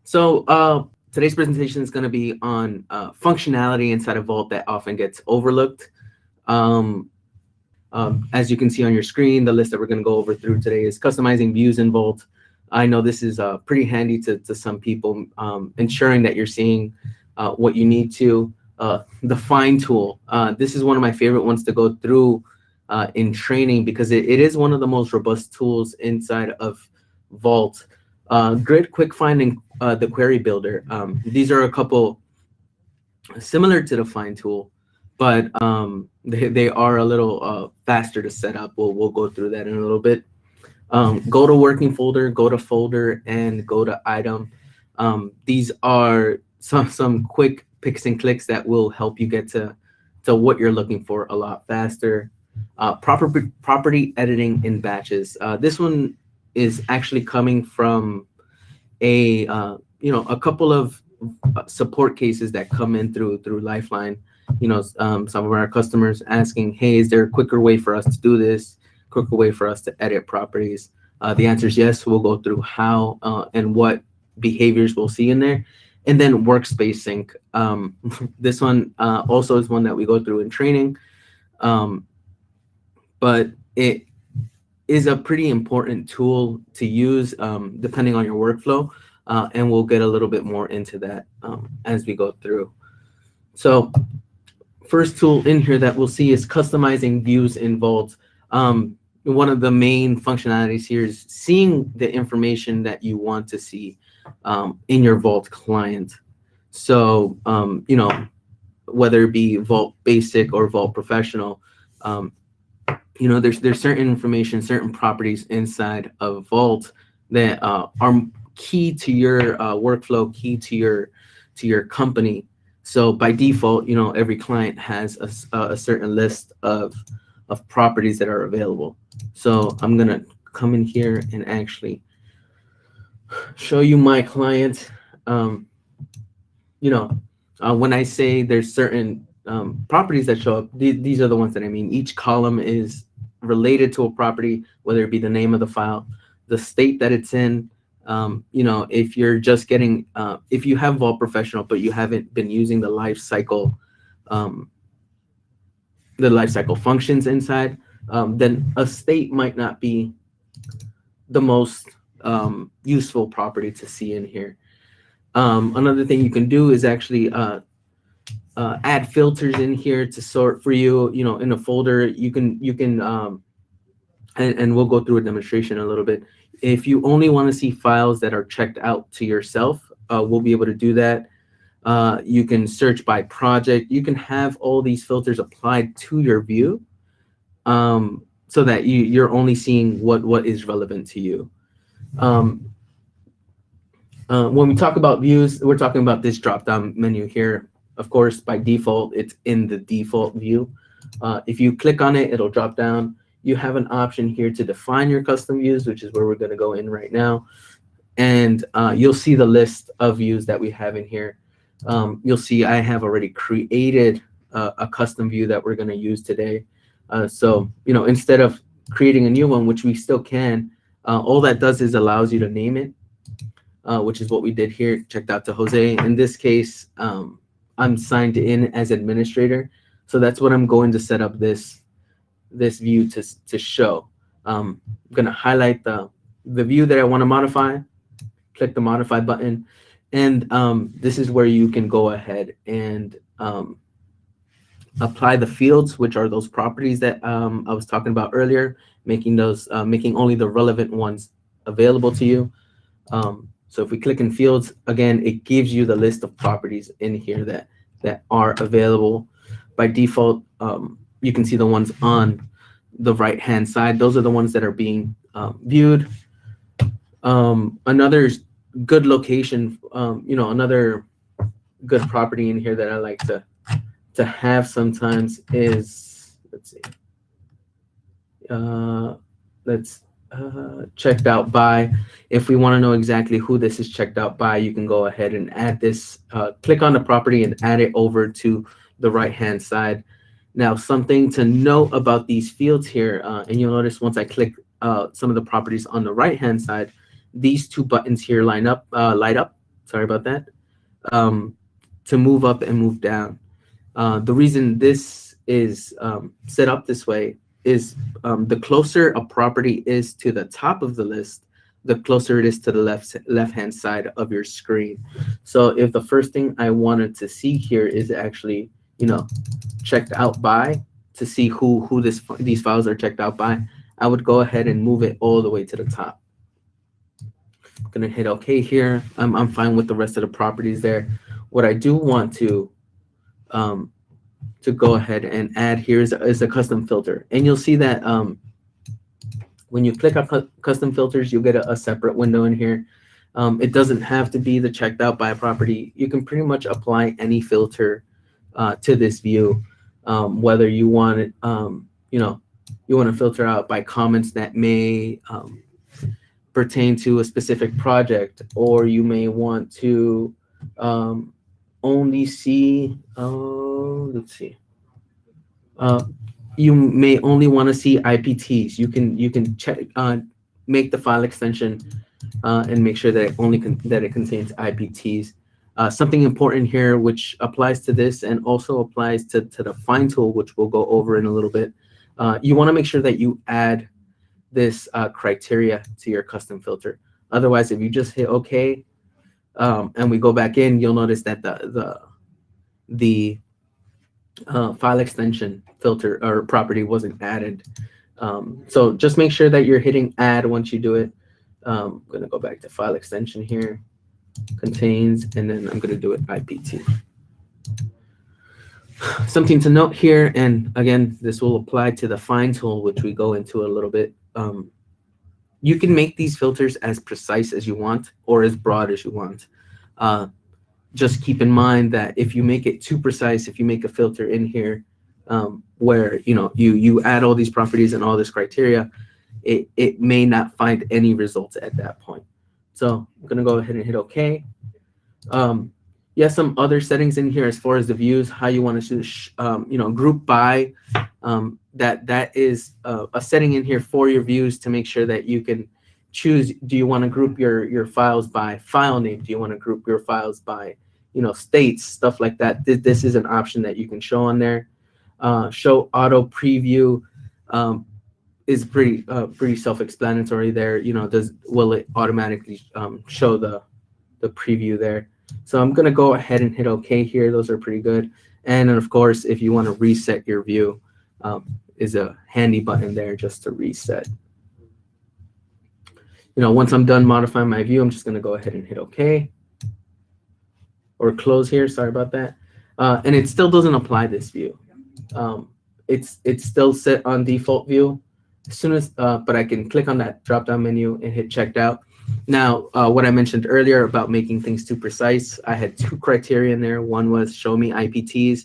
Today's presentation is going to be on functionality inside a Vault that often gets overlooked. Um, as you can see on your screen, the list that we're going to go over through today is customizing views in Vault. I know this is pretty handy to some people, ensuring that you're seeing what you need to. The find tool. This is one of my favorite ones to go through in training because it is one of the most robust tools inside of Vault. Grid, Quick Find, and the Query Builder. These are a couple similar to the Find tool, but they are a little faster to set up. We'll go through that in a little bit. Go to Working Folder, go to Folder, and go to Item. These are some quick picks and clicks that will help you get to what you're looking for a lot faster. Property editing in batches. This one is actually coming from a couple of support cases that come in through Lifeline. Some of our customers asking, hey, is there a quicker way for us to do this? Quicker way for us to edit properties? The answer is yes. We'll go through how and what behaviors we'll see in there. And then Workspace Sink. This one also is one that we go through in training. But it is a pretty important tool to use depending on your workflow. And we'll get a little bit more into that as we go through. So first tool in here that we'll see is customizing views in Vault. One of the main functionalities here is seeing the information that you want to see in your Vault client. So, whether it be Vault Basic or Vault Professional, there's certain information, certain properties inside of Vault that are key to your workflow, key to your company. So by default, every client has a certain list of properties that are available. So I'm gonna come in here and actually show you my client. When I say there's certain properties that show up, these are the ones that I mean. Each column is related to a property, whether it be the name of the file, the state that it's in. If you're just getting, if you have Vault Professional, but you haven't been using the life cycle functions inside, then a state might not be the most useful property to see in here. Another thing you can do is actually add filters in here to sort for you. In a folder, you can and we'll go through a demonstration in a little bit. If you only want to see files that are checked out to yourself, we'll be able to do that. You can search by project. You can have all these filters applied to your view, so that you're only seeing what is relevant to you. When we talk about views, we're talking about this drop-down menu here. Of course, by default, it's in the default view. If you click on it, it'll drop down. You have an option here to define your custom views, which is where we're going to go in right now. And you'll see the list of views that we have in here. You'll see I have already created a custom view that we're going to use today. So, instead of creating a new one, which we still can, all that does is allows you to name it, which is what we did here. Checked out to Jose. In this case, I'm signed in as administrator. So that's what I'm going to set up this view to show. I'm going to highlight the view that I want to modify, click the modify button, and this is where you can go ahead and apply the fields, which are those properties that I was talking about earlier, making only the relevant ones available to you. So if we click in fields, again, it gives you the list of properties in here that are available. By default, you can see the ones on the right-hand side. Those are the ones that are being viewed. Another good location, another good property in here that I like to have sometimes is, let's see, checked out by. If we want to know exactly who this is checked out by, you can go ahead and add this, click on the property and add it over to the right-hand side. Now, something to note about these fields here, and you'll notice once I click some of the properties on the right-hand side, these two buttons here light up. sorry about that, to move up and move down. The reason this is set up this way is the closer a property is to the top of the list, the closer it is to the left-hand side of your screen. So if the first thing I wanted to see here is actually, checked out by, to see who these files are checked out by, I would go ahead and move it all the way to the top. I'm gonna hit OK here. I'm fine with the rest of the properties there. What I do want to go ahead and add here is a custom filter, and you'll see that when you click on custom filters, you'll get a separate window in here. It doesn't have to be the checked out by property. You can pretty much apply any filter to this view, whether you want it, you want to filter out by comments that may pertain to a specific project, or you may want to only see, let's see. You may only want to see IPTs. You can check, make the file extension and make sure that it contains IPTs. Something important here, which applies to this and also applies to the find tool, which we'll go over in a little bit. You want to make sure that you add this criteria to your custom filter. Otherwise, if you just hit OK and we go back in, you'll notice that the file extension filter or property wasn't added. So just make sure that you're hitting add once you do it. I'm going to go back to file extension here, contains, and then I'm going to do it IPT. Something to note here, and again, this will apply to the find tool, which we go into a little bit. You can make these filters as precise as you want or as broad as you want. Just keep in mind that if you make it too precise, if you make a filter in here where you add all these properties and all this criteria, it may not find any results at that point. So I'm going to go ahead and hit OK. Yes, some other settings in here as far as the views, how you want to group by. That is a setting in here for your views to make sure that you can choose. Do you want to group your files by file name? Do you want to group your files by states, stuff like that? This is an option that you can show on there. Show auto preview is pretty self-explanatory there. Will it automatically show the preview there? So I'm going to go ahead and hit OK here. Those are pretty good. And then, of course, if you want to reset your view, is a handy button there just to reset. Once I'm done modifying my view, I'm just going to go ahead and hit OK. Or close here. Sorry about that. And it still doesn't apply this view. It's still set on default view. As soon as, but I can click on that drop-down menu and hit checked out. Now, what I mentioned earlier about making things too precise, I had two criteria in there. One was show me IPTs.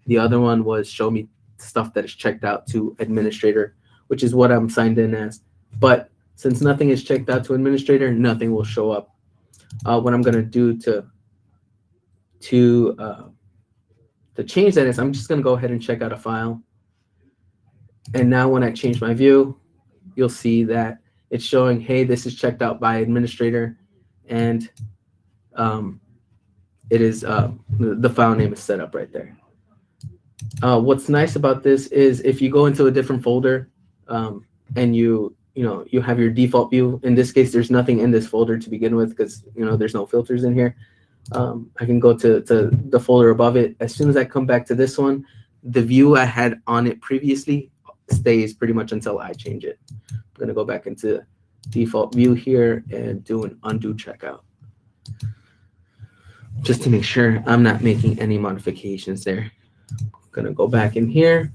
The other one was show me stuff that is checked out to administrator, which is what I'm signed in as. But since nothing is checked out to administrator, nothing will show up. What I'm going to do to change that is I'm just going to go ahead and check out a file. And now when I change my view, you'll see that it's showing, hey, this is checked out by administrator, and it is the file name is set up right there. What's nice about this is if you go into a different folder and you have your default view. In this case, there's nothing in this folder to begin with because there's no filters in here. I can go to the folder above it. As soon as I come back to this one, the view I had on it previously stays pretty much until I change it. I'm going to go back into default view here and do an undo checkout just to make sure I'm not making any modifications there. I'm going to go back in here.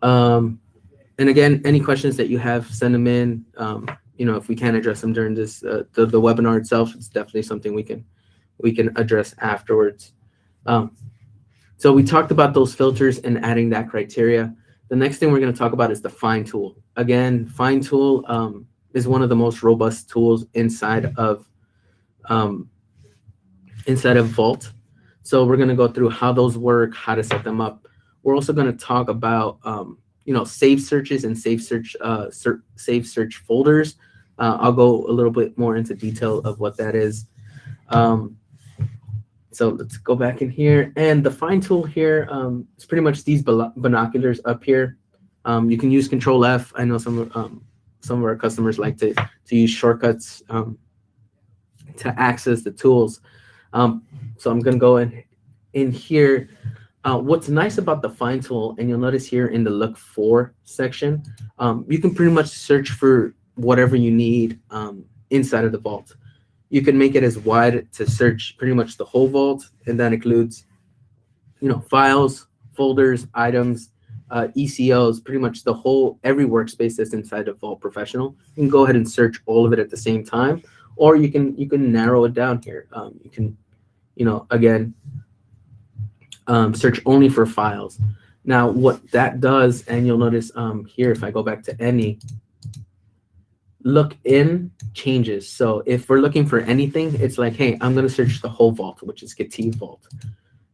And again, any questions that you have, send them in. If we can't address them during this the webinar itself, it's definitely something we can address afterwards. So we talked about those filters and adding that criteria. The next thing we're going to talk about is the find tool. Again, find tool is one of the most robust tools inside of Vault. So we're going to go through how those work, how to set them up. We're also going to talk about saved searches and saved search folders. I'll go a little bit more into detail of what that is. So let's go back in here, and the find tool here is pretty much these binoculars up here. You can use Control F. I know some of our customers like to use shortcuts to access the tools. So I'm going to go in here. What's nice about the find tool, and you'll notice here in the look for section, you can pretty much search for whatever you need inside of the vault. You can make it as wide to search pretty much the whole vault, and that includes, files, folders, items, ECOs, pretty much every workspace that's inside of Vault Professional. You can go ahead and search all of it at the same time, or you can narrow it down here. You can, again, search only for files. Now, what that does, and you'll notice here, if I go back to any, look in changes. So if we're looking for anything, it's like, hey, I'm going to search the whole vault, which is KETIV vault.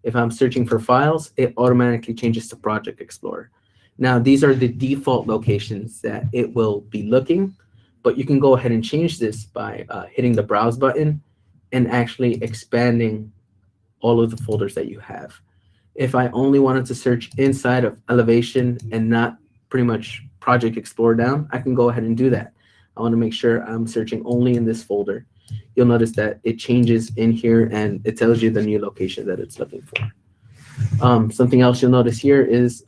If I'm searching for files, it automatically changes to Project Explorer. Now, these are the default locations that it will be looking, but you can go ahead and change this by hitting the Browse button and actually expanding all of the folders that you have. If I only wanted to search inside of Elevation and not pretty much Project Explorer down, I can go ahead and do that. I want to make sure I'm searching only in this folder. You'll notice that it changes in here and it tells you the new location that it's looking for. Something else you'll notice here is,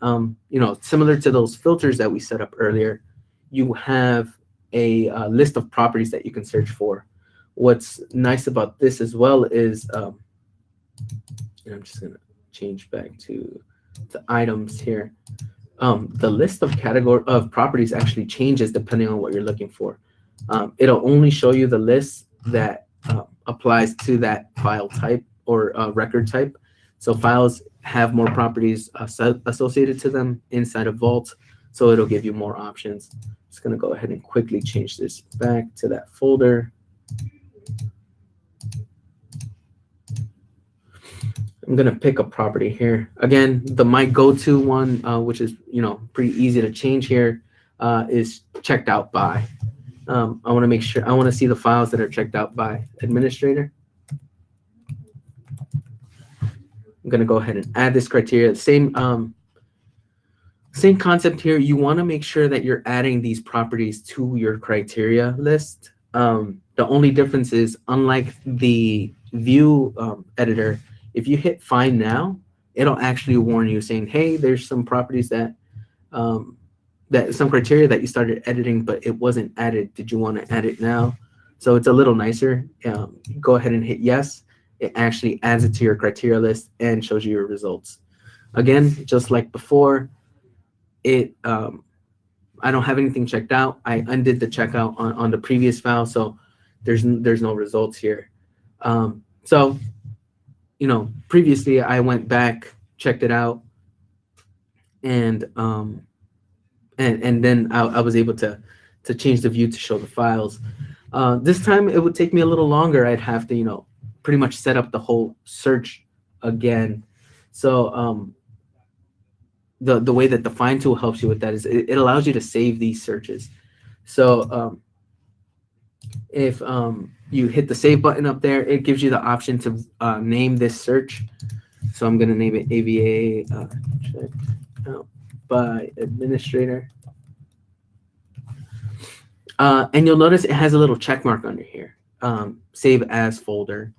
similar to those filters that we set up earlier, you have a list of properties that you can search for. What's nice about this as well is, I'm just going to change back to items here. The list of properties actually changes depending on what you're looking for. It'll only show you the list that applies to that file type or record type. So files have more properties associated to them inside of Vault, so it'll give you more options. Just going to go ahead and quickly change this back to that folder. I'm going to pick a property here. Again, my go-to one, which is pretty easy to change here, is checked out by. I want to make sure, I want to see the files that are checked out by administrator. I'm going to go ahead and add this criteria. Same concept here. You want to make sure that you're adding these properties to your criteria list. The only difference is, unlike the view editor, if you hit Find Now, it'll actually warn you saying, hey, there's some properties that some criteria that you started editing, but it wasn't added. Did you want to add it now? So it's a little nicer. Go ahead and hit yes. It actually adds it to your criteria list and shows you your results. Again, just like before, I don't have anything checked out. I undid the checkout on the previous file, so there's no results here. So previously I went back, checked it out, and then I was able to change the view to show the files. This time it would take me a little longer. I'd have to pretty much set up the whole search again. So the way that the find tool helps you with that is it allows you to save these searches. So if you hit the save button up there, it gives you the option to name this search. So I'm going to name it AVA checked out by administrator. And you'll notice it has a little check mark under here, save as folder.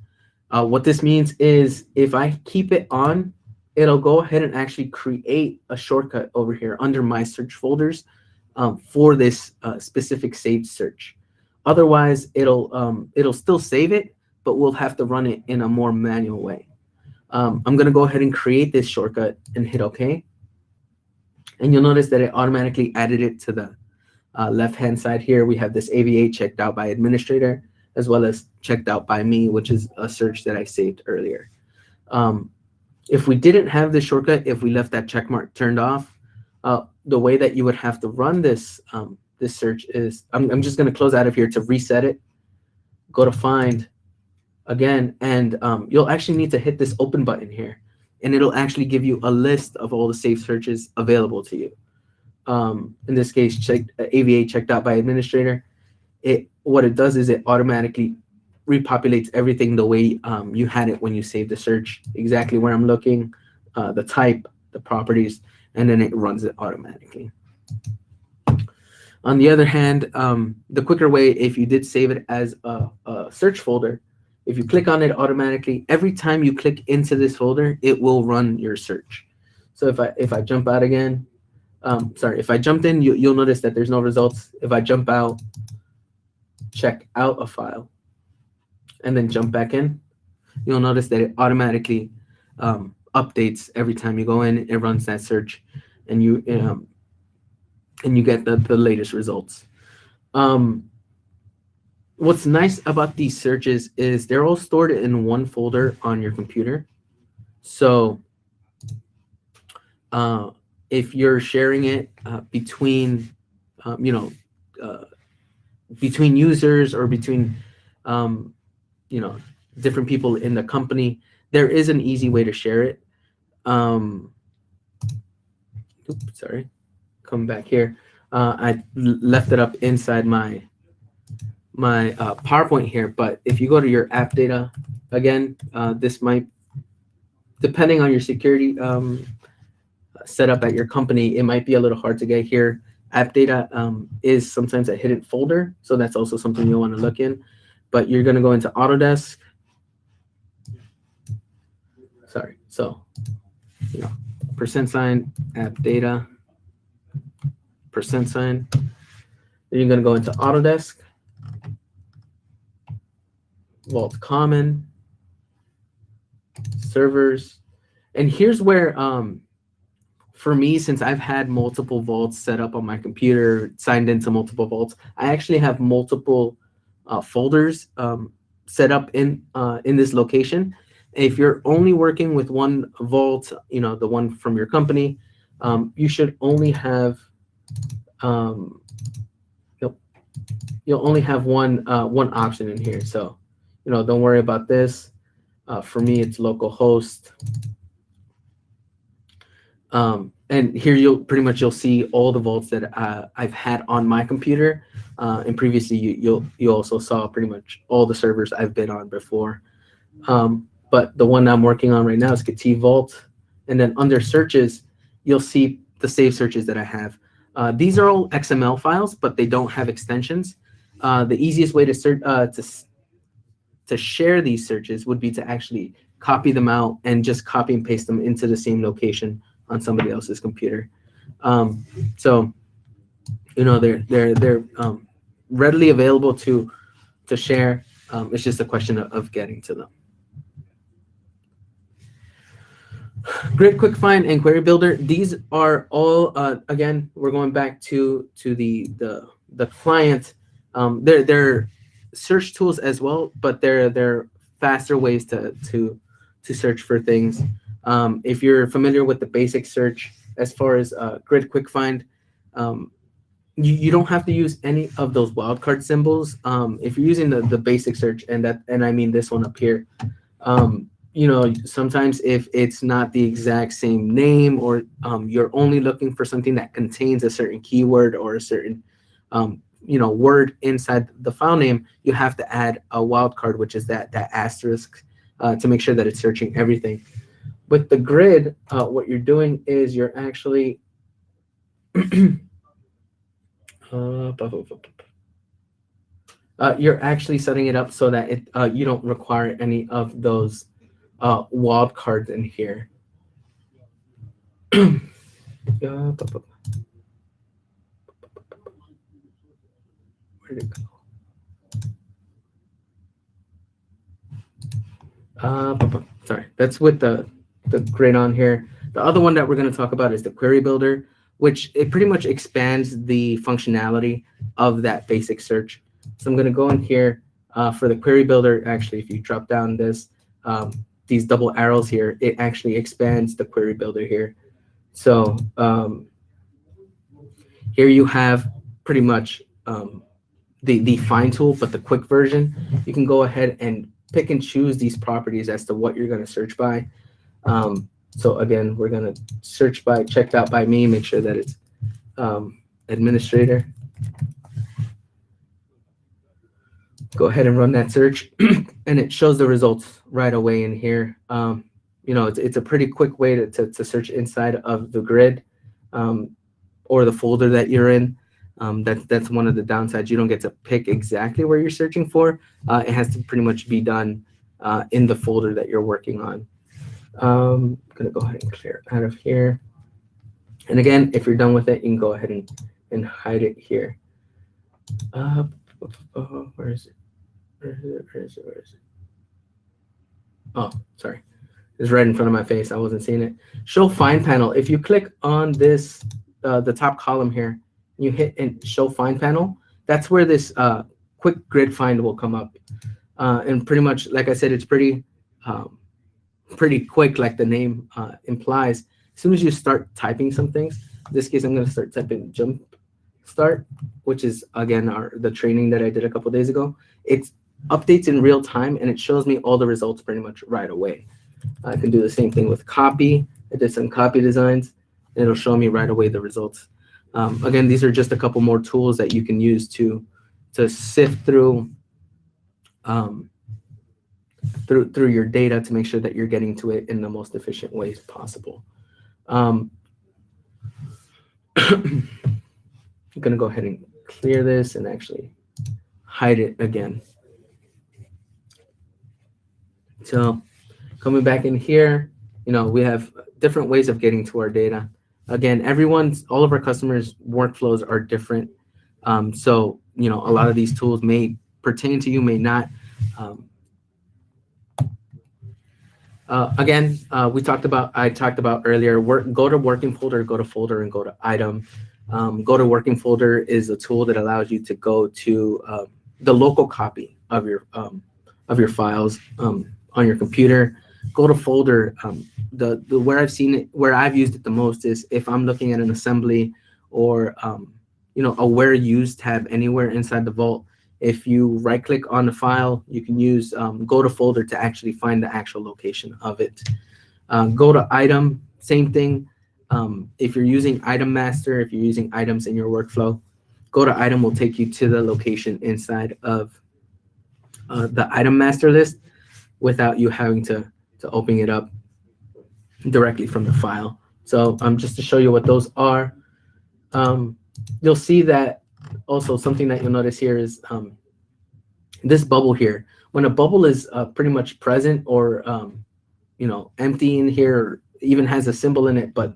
What this means is if I keep it on, it'll go ahead and actually create a shortcut over here under my search folders for this specific saved search. Otherwise, it'll still save it, but we'll have to run it in a more manual way. I'm going to go ahead and create this shortcut and hit OK. And you'll notice that it automatically added it to the left-hand side here. We have this AVA checked out by administrator, as well as checked out by me, which is a search that I saved earlier. If we didn't have this shortcut, if we left that check mark turned off, the way that you would have to run this this search is, I'm just going to close out of here to reset it, go to find again, and you'll actually need to hit this open button here, and it'll actually give you a list of all the saved searches available to you. In this case, AVA checked out by administrator. what it does is it automatically repopulates everything the way you had it when you saved the search, exactly where I'm looking, the type, the properties, and then it runs it automatically. On the other hand, the quicker way, if you did save it as a search folder, if you click on it automatically, every time you click into this folder, it will run your search. So if I jump out again, sorry, if I jumped in, you'll notice that there's no results. If I jump out, check out a file, and then jump back in, you'll notice that it automatically updates every time you go in. It runs that search, and you get the latest results. What's nice about these searches is they're all stored in one folder on your computer. So if you're sharing it between between users or between different people in the company, there is an easy way to share it. Sorry, come back here. I left it up inside my PowerPoint here, but if you go to your app data again, this might, depending on your security setup at your company, it might be a little hard to get here. App data is sometimes a hidden folder, so that's also something you'll want to look in. But you're going to go into Autodesk. Sorry, so %, app data, %. Then you're going to go into Autodesk, Vault Common, servers, and here's where for me, since I've had multiple vaults set up on my computer, signed into multiple vaults, I actually have multiple folders set up in this location. If you're only working with one vault, the one from your company, you should only have you'll only have one option in here. So don't worry about this. For me, it's localhost. And here you'll see all the vaults that I've had on my computer. And previously you also saw pretty much all the servers I've been on before. But the one I'm working on right now is KETIV Vault. And then under searches, you'll see the saved searches that I have. These are all XML files, but they don't have extensions. The easiest way to search to share these searches would be to actually copy them out and just copy and paste them into the same location on somebody else's computer. So they're readily available to share. It's just a question of getting to them. Grid Quick Find and Query Builder. These are all again, we're going back to the client. They're search tools as well, but they're faster ways to search for things. If you're familiar with the basic search, as far as Grid Quick Find, you don't have to use any of those wildcard symbols. If you're using the basic search, and I mean this one up here, sometimes if it's not the exact same name, or you're only looking for something that contains a certain keyword or a certain word inside the file name, you have to add a wildcard, which is that asterisk, to make sure that it's searching everything. With the grid, what you're doing is you're actually setting it up so that you don't require any of those wildcards in here. Where'd it go? Sorry, that's with the grid on here. The other one that we're going to talk about is the Query Builder, which it pretty much expands the functionality of that basic search. So I'm going to go in here for the Query Builder. Actually, if you drop down these double arrows here, it actually expands the Query Builder here. So here you have pretty much the find tool, but the quick version. You can go ahead and pick and choose these properties as to what you're going to search by. So again, we're going to search by checked out by me, make sure that it's administrator. Go ahead and run that search, and it shows the results right away in here. You know, it's a pretty quick way to search inside of the grid or the folder that you're in. That's one of the downsides. You don't get to pick exactly where you're searching for. It has to pretty much be done in the folder that you're working on. I'm gonna go ahead and clear out of here. And again, if you're done with it, you can go ahead and hide it here. Where is it? Where is it? Where is it? Where is it? Oh, sorry. It's right in front of my face. I wasn't seeing it. Show find panel. If you click on this, the top column here, you hit and show find panel. That's where this quick grid find will come up. And pretty much, like I said, it's pretty quick, like the name implies. As soon as you start typing some things, in this case, I'm going to start typing jump start, which is, again, the training that I did a couple days ago. It updates in real time, and it shows me all the results pretty much right away. I can do the same thing with copy. I did some copy designs, and it'll show me right away the results. Again, these are just a couple more tools that you can use to sift through through your data to make sure that you're getting to it in the most efficient ways possible. I'm going to go ahead and clear this and actually hide it again. So coming back in here, you know, we have different ways of getting to our data. Again, all of our customers' workflows are different. So, you know, a lot of these tools may pertain to you, may not. Again, I talked about earlier, go to working folder, go to folder, and go to item. Go to working folder is a tool that allows you to go to the local copy of your files on your computer. Go to folder. Where I've used it the most is if I'm looking at an assembly or you know, a where used tab anywhere inside the vault. If you right click on the file, you can use go to folder to actually find the actual location of it. Go to item, same thing. If you're using item master, if you're using items in your workflow, go to item will take you to the location inside of the item master list without you having to open it up directly from the file. So just to show you what those are, you'll see that also something that you'll notice here is this bubble here. When a bubble is pretty much present or you know, empty in here, or even has a symbol in it, but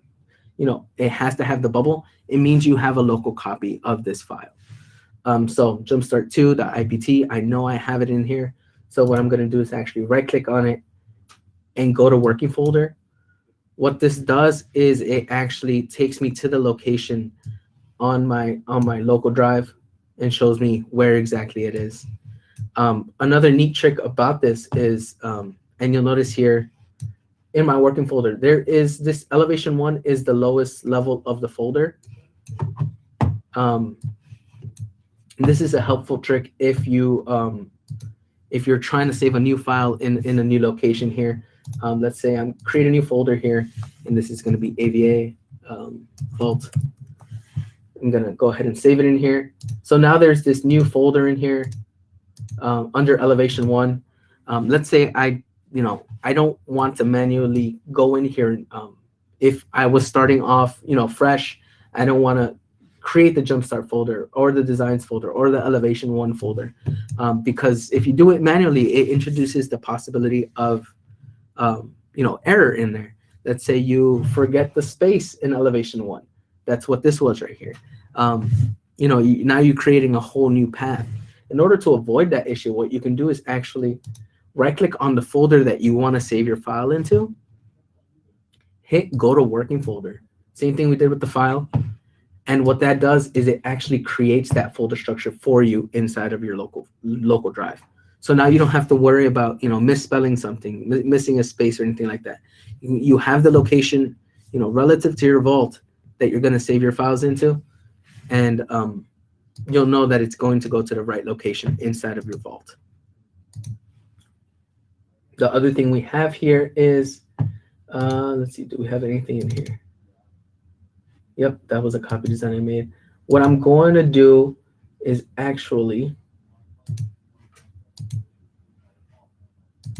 you know, it has to have the bubble, it means you have a local copy of this file. So Jumpstart 2, the IPT, I know I have it in here. So what I'm going to do is actually right click on it and go to working folder. What this does is it actually takes me to the location on my local drive and shows me where exactly it is. Another neat trick about this is, and you'll notice here in my working folder, there is this elevation 1 is the lowest level of the folder. This is a helpful trick if you're trying to save a new file in a new location here. Let's say I'm creating a new folder here, and this is going to be AVA vault. I'm going to go ahead and save it in here. So now there's this new folder in here under elevation 1. Let's say I don't want to manually go in here. If I was starting off, you know, fresh, I don't want to create the Jumpstart folder or the designs folder or the elevation 1 folder, because if you do it manually, it introduces the possibility of you know, error in there. Let's say you forget the space in elevation 1. That's what this was right here. You know, now you're creating a whole new path. In order to avoid that issue, what you can do is actually right click on the folder that you want to save your file into, hit go to working folder. Same thing we did with the file. And what that does is it actually creates that folder structure for you inside of your local drive. So now you don't have to worry about, you know, misspelling something, missing a space or anything like that. You have the location, you know, relative to your vault that you're going to save your files into, and you'll know that it's going to go to the right location inside of your vault. The other thing we have here is, let's see, do we have anything in here? Yep, that was a copy design I made. What I'm going to do is actually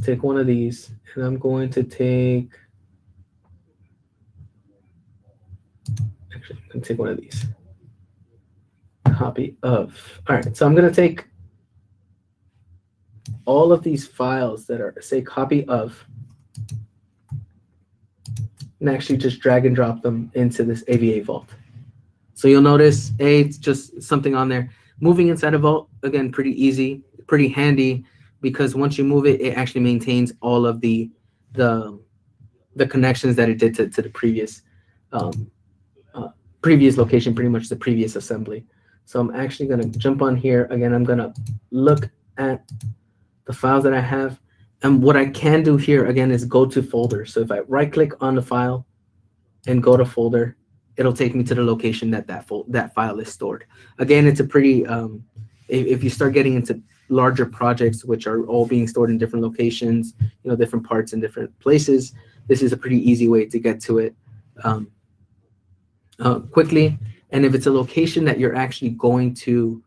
take one of these, and I'm going to take, actually, I'm going to take one of these. Copy of. All right, so I'm going to take all of these files that are, say, copy of, and actually just drag and drop them into this AVA vault. So you'll notice, it's just something on there. Moving inside a vault, again, pretty easy, pretty handy, because once you move it, it actually maintains all of the connections that it did to the previous previous location, pretty much the previous assembly. So I'm actually going to jump on here. Again, I'm going to look at the files that I have. And what I can do here, again, is go to folder. So if I right-click on the file and go to folder, it'll take me to the location that file is stored. Again, it's a pretty, if you start getting into larger projects, which are all being stored in different locations, different parts in different places, this is a pretty easy way to get to it quickly. And if it's a location that you're actually going to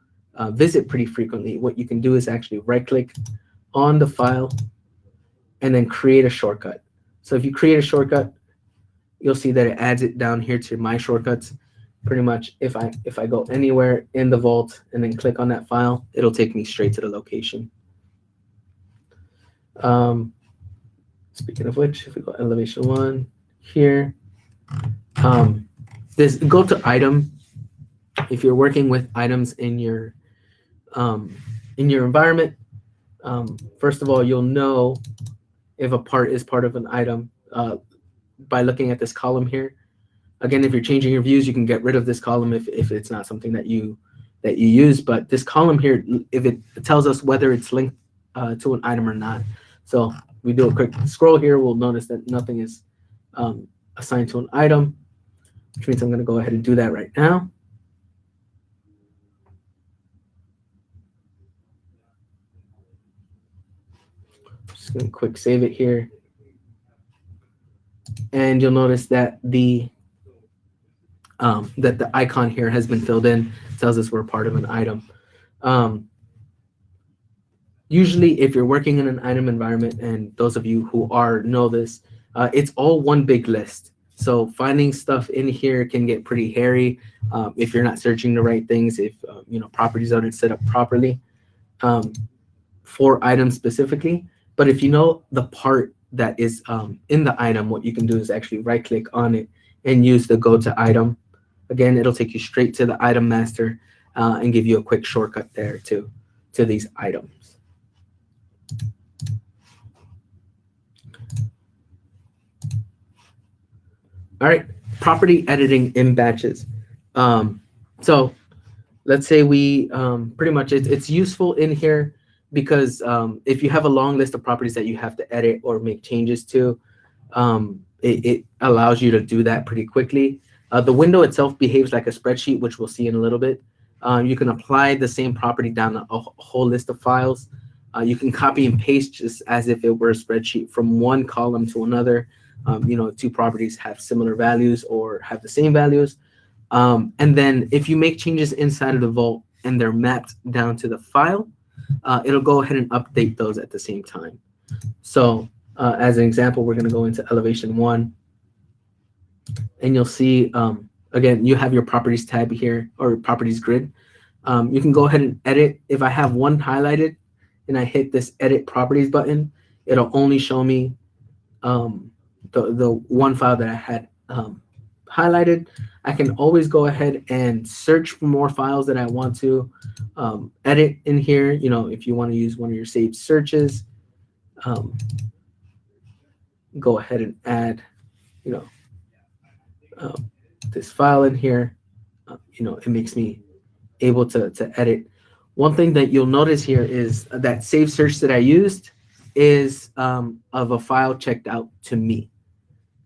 visit pretty frequently, what you can do is actually right-click on the file and then create a shortcut. So if you create a shortcut, you'll see that it adds it down here to my shortcuts. Pretty much, if I go anywhere in the vault and then click on that file, it'll take me straight to the location. Speaking of which, if we go elevation 1 here, this go to item. If you're working with items in your environment, first of all, you'll know if a part is part of an item by looking at this column here. Again, if you're changing your views, you can get rid of this column if it's not something that you use. But this column here, if it tells us whether it's linked to an item or not. So we do a quick scroll here, we'll notice that nothing is assigned to an item, which means I'm going to go ahead and do that right now. Just going to quick save it here. And you'll notice that the icon here has been filled in. It tells us we're part of an item. Usually, if you're working in an item environment, and those of you who know this, it's all one big list. So finding stuff in here can get pretty hairy if you're not searching the right things, if properties aren't set up properly for items specifically. But if you know the part that is in the item, what you can do is actually right-click on it and use the go to item. Again, it'll take you straight to the item master and give you a quick shortcut there to these items. All right, property editing in batches. So let's say we pretty much it's useful in here because if you have a long list of properties that you have to edit or make changes to, it allows you to do that pretty quickly. The window itself behaves like a spreadsheet, which we'll see in a little bit. You can apply the same property down a whole list of files. You can copy and paste just as if it were a spreadsheet from one column to another. Two properties have similar values or have the same values. And then if you make changes inside of the vault and they're mapped down to the file, it'll go ahead and update those at the same time. So as an example, we're going to go into elevation 1. And you'll see, again, you have your properties tab here, or properties grid. You can go ahead and edit. If I have one highlighted and I hit this edit properties button, it'll only show me the one file that I had highlighted. I can always go ahead and search for more files that I want to edit in here. If you want to use one of your saved searches, go ahead and add, this file in here. It makes me able to edit. One thing that you'll notice here is that save search that I used is of a file checked out to me.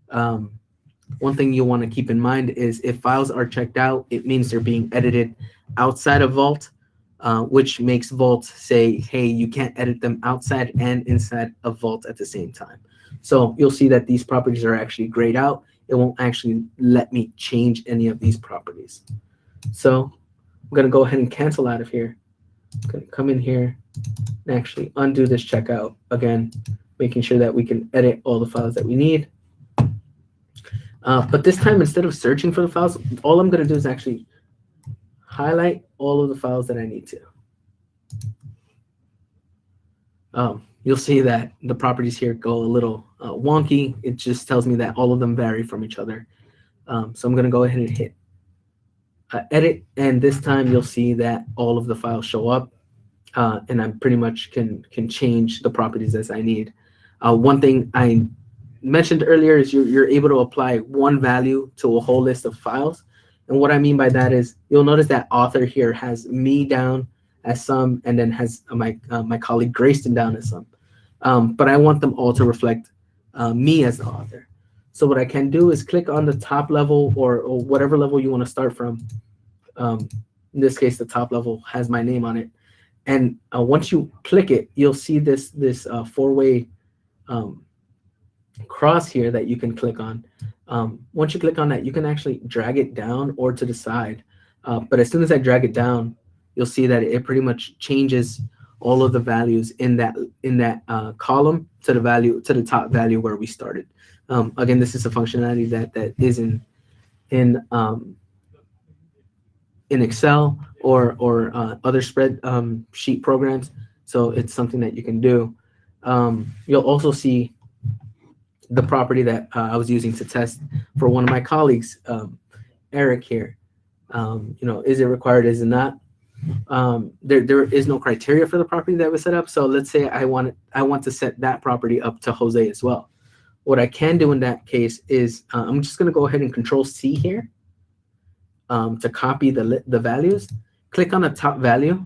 One thing you'll want to keep in mind is if files are checked out, it means they're being edited outside of Vault, which makes Vault say, hey, you can't edit them outside and inside of Vault at the same time. So you'll see that these properties are actually grayed out. It won't actually let me change any of these properties. So I'm going to go ahead and cancel out of here. I'm going to come in here and actually undo this checkout. Again, making sure that we can edit all the files that we need. But this time, instead of searching for the files, all I'm going to do is actually highlight all of the files that I need to. You'll see that the properties here go a little wonky. It just tells me that all of them vary from each other. So I'm going to go ahead and hit edit, and this time you'll see that all of the files show up, and I pretty much can change the properties as I need. One thing I mentioned earlier is you're able to apply one value to a whole list of files. And what I mean by that is you'll notice that author here has me down as some, and then has my colleague Grayston down as some. But I want them all to reflect me as the author. So what I can do is click on the top level or whatever level you want to start from. In this case, the top level has my name on it. And once you click it, you'll see this four-way cross here that you can click on. Once you click on that, you can actually drag it down or to the side. But as soon as I drag it down, you'll see that it pretty much changes all of the values in that column to the top value where we started. Again, this is a functionality that is in Excel or other spreadsheet programs. So it's something that you can do. You'll also see the property that I was using to test for one of my colleagues, Eric here. Is it required? Is it not? There is no criteria for the property that was set up. So let's say I want to set that property up to Jose as well. What I can do in that case is I'm just going to go ahead and Control C here to copy the values. Click on the top value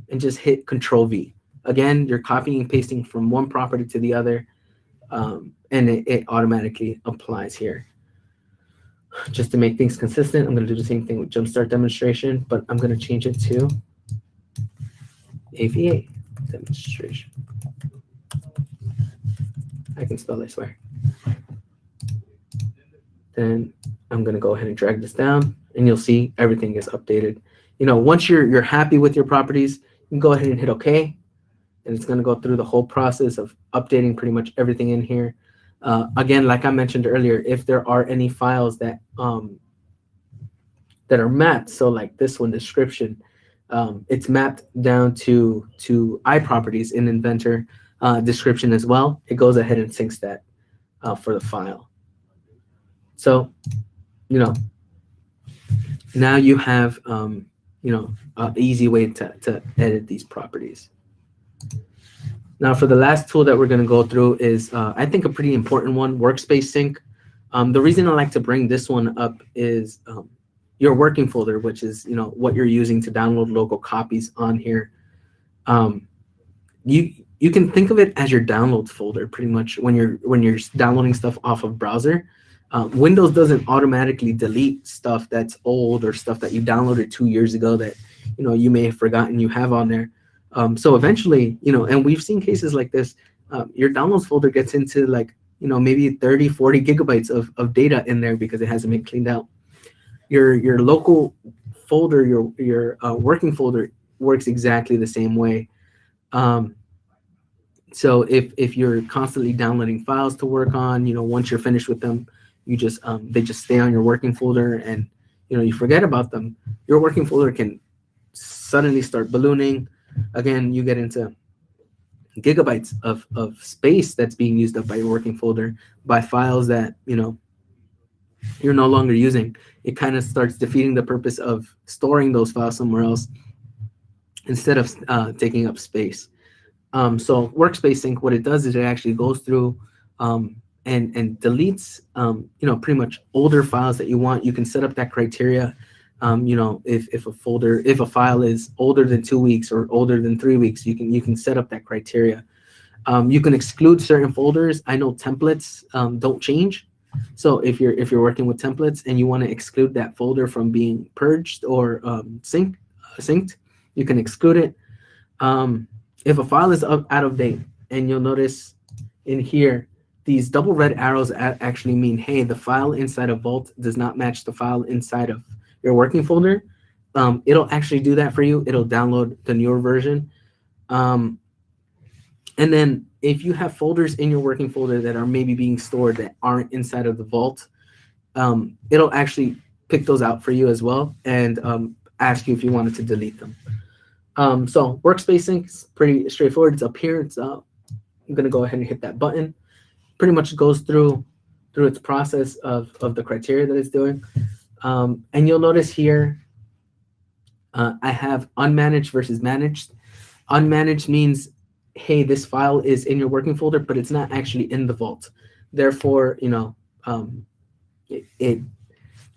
and just hit Control V. Again, you're copying and pasting from one property to the other, and it automatically applies here. Just to make things consistent, I'm going to do the same thing with Jumpstart demonstration, but I'm going to change it to AVA demonstration. I can spell, I swear. Then I'm going to go ahead and drag this down, and you'll see everything is updated. Once you're happy with your properties, you can go ahead and hit OK, and it's going to go through the whole process of updating pretty much everything in here. Again, like I mentioned earlier, if there are any files that are mapped, so like this one, description, it's mapped down to iProperties in Inventor description as well. It goes ahead and syncs that for the file. So, now you have an easy way to edit these properties. Now, for the last tool that we're going to go through is, I think, a pretty important one, Workspace Sink. The reason I like to bring this one up is your working folder, which is what you're using to download local copies on here. You can think of it as your downloads folder, pretty much when you're downloading stuff off of browser. Windows doesn't automatically delete stuff that's old or stuff that you downloaded 2 years ago that you may have forgotten you have on there. So eventually, and we've seen cases like this, your downloads folder gets into maybe 30, 40 gigabytes of data in there because it hasn't been cleaned out. Your local folder, your working folder works exactly the same way. So if you're constantly downloading files to work on, once you're finished with them, you just they just stay on your working folder, and you forget about them. Your working folder can suddenly start ballooning. Again, you get into gigabytes of space that's being used up by your working folder by files that you're no longer using. It kind of starts defeating the purpose of storing those files somewhere else instead of taking up space. So Workspace Sink, what it does is it actually goes through and deletes pretty much older files that you want. You can set up that criteria. If a file is older than 2 weeks or older than 3 weeks, you can set up that criteria. You can exclude certain folders. I know templates don't change. So if you're working with templates and you want to exclude that folder from being purged or synced, you can exclude it. If a file is out of date, and you'll notice in here, these double red arrows actually mean, hey, the file inside of Vault does not match the file inside of your working folder. It'll actually do that for you. It'll download the newer version. And then if you have folders in your working folder that are maybe being stored that aren't inside of the vault, it'll actually pick those out for you as well and ask you if you wanted to delete them. So Workspace Sink is pretty straightforward. It's up here. I'm going to go ahead and hit that button. Pretty much goes through its process of the criteria that it's doing. And you'll notice here, I have unmanaged versus managed. Unmanaged means, hey, this file is in your working folder, but it's not actually in the vault. Therefore,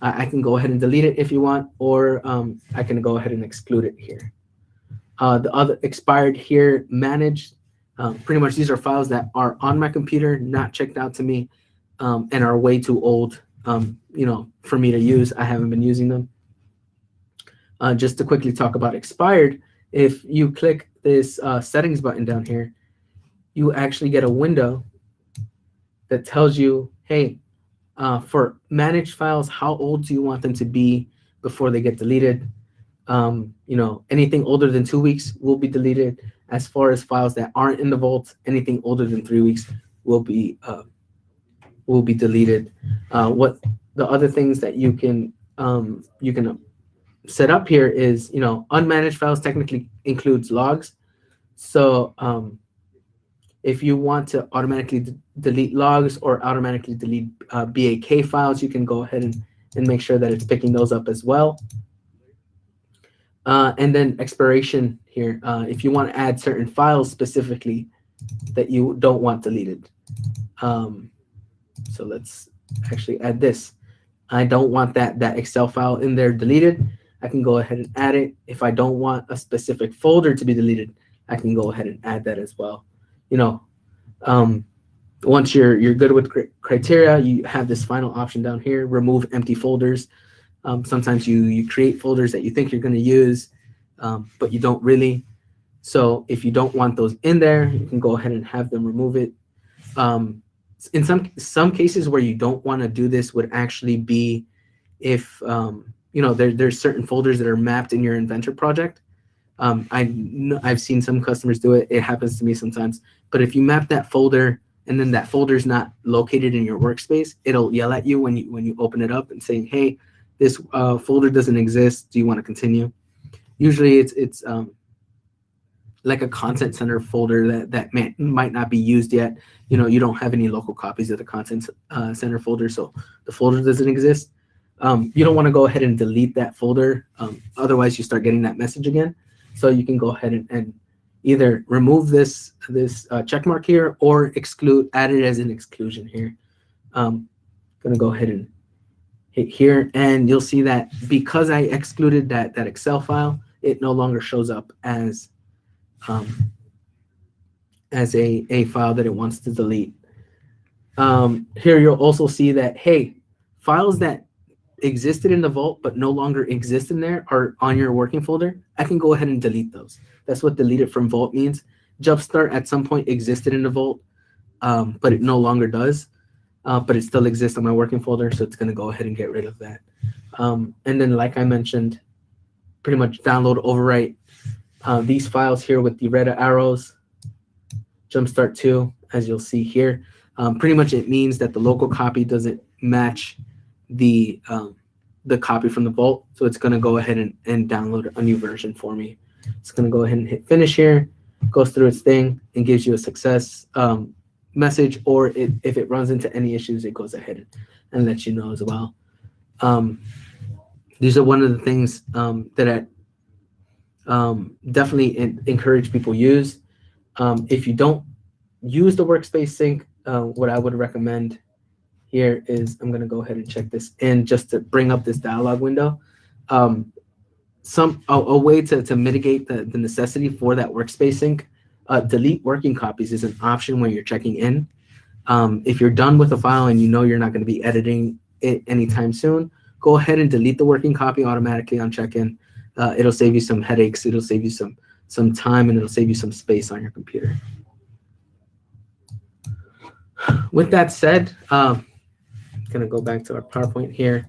I can go ahead and delete it if you want, or I can go ahead and exclude it here. The other expired here, managed. Pretty much these are files that are on my computer, not checked out to me, and are way too old, for me to use. I haven't been using them. Just to quickly talk about expired, if you click this settings button down here, you actually get a window that tells you, hey, for managed files, how old do you want them to be before they get deleted? Anything older than 2 weeks will be deleted. As far as files that aren't in the vault, anything older than 3 weeks will be deleted. What the other things that you can set up here is, unmanaged files technically includes logs. So if you want to automatically delete logs or automatically delete BAK files, you can go ahead and make sure that it's picking those up as well. And then expiration here, if you want to add certain files specifically that you don't want deleted. So let's actually add this. I don't want that Excel file in there deleted. I can go ahead and add it. If I don't want a specific folder to be deleted, I can go ahead and add that as well. Once you're good with criteria, you have this final option down here, remove empty folders. Sometimes you create folders that you think you're going to use, but you don't really. So if you don't want those in there, you can go ahead and have them remove it. In some cases where you don't want to do this would actually be if there's certain folders that are mapped in your Inventor project. I've seen some customers do it. It happens to me sometimes. But if you map that folder and then that folder is not located in your workspace, it'll yell at you when you open it up and saying, hey, this folder doesn't exist. Do you want to continue? Usually it's like a content center folder that might not be used yet. You don't have any local copies of the content center folder, so the folder doesn't exist. You don't want to go ahead and delete that folder. Otherwise, you start getting that message again. So you can go ahead and either remove this check mark here or add it as an exclusion here. I'm going to go ahead and hit here, and you'll see that because I excluded that Excel file, it no longer shows up as a file that it wants to delete. Here you'll also see that, hey, files that existed in the vault but no longer exist in there are on your working folder. I can go ahead and delete those. That's what deleted from vault means. Jumpstart at some point existed in the vault, but it no longer does. But it still exists on my working folder, so it's going to go ahead and get rid of that. And then, like I mentioned, pretty much download, overwrite these files here with the red arrows. Jumpstart 2, as you'll see here. Pretty much it means that the local copy doesn't match the copy from the vault, so it's going to go ahead and download a new version for me. It's going to go ahead and hit finish here, goes through its thing, and gives you a success message, or if it runs into any issues, it goes ahead and lets you know as well. These are one of the things that I definitely encourage people use. If you don't use the Workspace Sink, what I would recommend here is, I'm going to go ahead and check this in just to bring up this dialog window. A way to mitigate the necessity for that Workspace Sink, delete working copies is an option when you're checking in. If you're done with a file and you're not going to be editing it anytime soon, go ahead and delete the working copy automatically on check-in. It'll save you some headaches. It'll save you some time, and it'll save you some space on your computer. With that said, I'm going to go back to our PowerPoint here.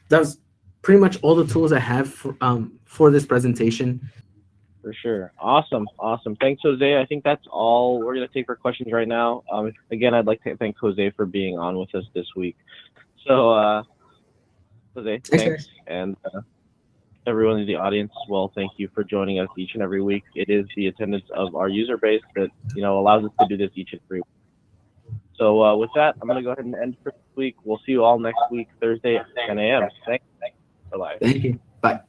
That's pretty much all the tools I have for this presentation. For sure. Awesome. Awesome. Thanks, Jose. I think that's all we're going to take for questions right now. Again, I'd like to thank Jose for being on with us this week. So, Jose, thanks. And everyone in the audience, well, thank you for joining us each and every week. It is the attendance of our user base that, allows us to do this each and every week. So with that, I'm going to go ahead and end for this week. We'll see you all next week, Thursday at 10 a.m. Thanks. Bye-bye. Thank you. Bye.